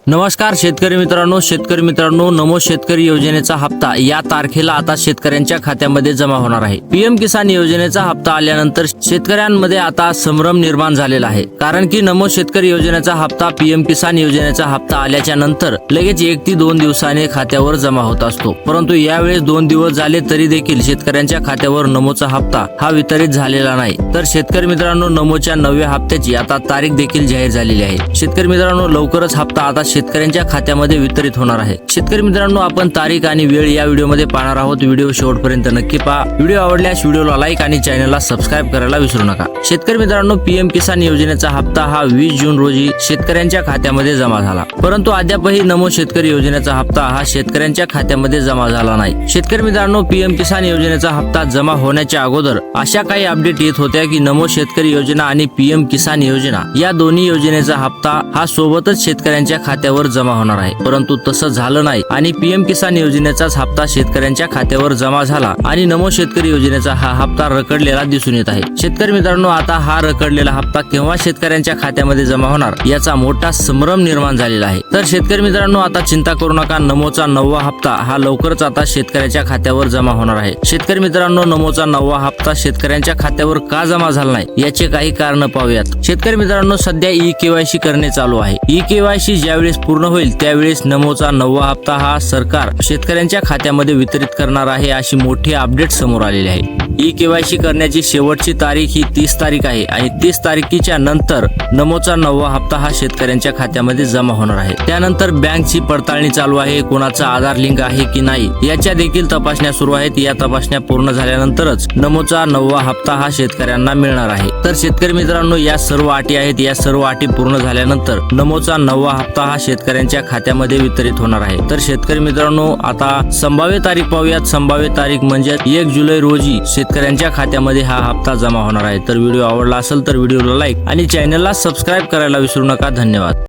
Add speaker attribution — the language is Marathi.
Speaker 1: नमस्कार शेतकरी मित्रांनो, नमो शेतकरी योजनेचा हप्ता या तारखेला आता शेतकऱ्यांच्या खात्यामध्ये जमा होणार आहे। पीएम किसान योजनेचा हप्ता आल्यानंतर शेतकऱ्यांमध्ये आता संभ्रम निर्माण झालेला आहे, कारण की नमो शेतकरी योजनेचा हप्ता पीएम किसान योजनेचा हप्ता आल्याच्या नंतर लगेच 1 ते 2 दिवसाने खात्यावर जमा होत असतो। परंतु यावेळेस 2 दिवस झाले तरी देखील शेतकऱ्यांच्या खात्यावर नमोचा हप्ता हा वितरित झालेला नाही। तर शेतकरी मित्रांनो, नमोच्या 9व्या हप्त्याची आता तारीख देखील जाहीर झालेली आहे। शेतकरी मित्रांनो, लवकरच हप्ता आता शेतकऱ्यांच्या खात्यामध्ये वितरित होणार आहे। शेतकरी मित्रांनो, आपण तारीख आणि वेळ या व्हिडिओमध्ये पाहणार आहोत। व्हिडिओ शेवटपर्यंत नक्की पहा। व्हिडिओ आवडल्यास व्हिडिओला लाईक आणि चॅनलला सबस्क्राईब करायला विसरू नका। शेतकरी मित्रांनो, पीएम किसान योजनेचा हप्ता हा 20 जून रोजी शेतकऱ्यांच्या खात्यामध्ये जमा झाला, परंतु अद्यापही नमो शेतकरी योजनेचा हप्ता हा शेतकऱ्यांच्या खात्यामध्ये जमा झाला नाही। शेतकरी मित्रांनो, पीएम किसान योजनेचा हप्ता जमा होण्याच्या अगोदर अशा काही अपडेट येत होत्या की नमो शेतकरी योजना आणि पीएम किसान योजना या दोन्ही योजनेचा हप्ता हा सोबतच शेतकऱ्यांच्या खात्यावर जमा होणार आहे, परंतु तसं झालं नाही आणि पीएम किसान योजनेचाच हप्ता शेतकऱ्यांच्या खात्यावर जमा झाला आणि नमो शेतकरी योजनेचा हा हप्ता रखडलेला दिसून येत आहे। शेतकरी मित्रांनो, आता हा रखडलेला हप्ता केव्हा शेतकऱ्यांच्या खात्यामध्ये जमा होणार याचा मोठा संभ्रम निर्माण झालेला आहे। तर शेतकरी मित्रांनो, आता चिंता करू नका, नमोचा 9वा हप्ता हा लवकरच आता शेतकऱ्याच्या खात्यावर जमा होणार आहे। शेतकरी मित्रांनो, नमोचा 9वा हप्ता शेतकऱ्यांच्या खात्यावर का जमा झाला नाही याचे काही कारण पाहूयात। शेतकरी मित्रांनो, सध्या ई-केवायसी करणे चालू आहे। ई-केवायसी ज्यावेळेस पूर्ण होईल त्यावेळेस नमोचा 9वा हप्ता हा सरकार शेतकऱ्यांच्या खात्यामध्ये वितरित करणार आहे, अशी मोठी अपडेट समोर आलेली आहे। ई-केवायसी करण्याची शेवटची तारीख ही 30 तारीख आहे आणि 30 तारखेच्या नंतर नमोचा 9वा हप्ता हा शेतकऱ्यांच्या खात्यामध्ये जमा होणार आहे। त्यानंतर बँकची पडताळणी चालू आहे, कोणाचा आधार लिंक आहे की नाही याच्या देखील तपासण्या सुरू आहेत। या तपासण्या पूर्ण झाल्यानंतरच नमोचा 9वा हप्ता हा शेतकऱ्यांना मिळणार आहे। तर शेतकरी मित्रांनो, या सर्व अटी आहेत, या सर्व अटी पूर्ण झाल्यानंतर नमोचा 9वा हप्ता हा शेतकऱ्यांच्या खात्यामध्ये वितरित होणार आहे। तर शेतकरी मित्रांनो, आता संभाव्य तारीख पाहूयात। संभाव्य तारीख म्हणजे 1 जुलै रोजी शेतकऱ्यांच्या खात्यामध्ये हा हप्ता जमा होणार आहे। तर व्हिडिओ आवडला असेल तर व्हिडिओला लाईक आणि चॅनलला सबस्क्राईब करायला विसरू नका। धन्यवाद।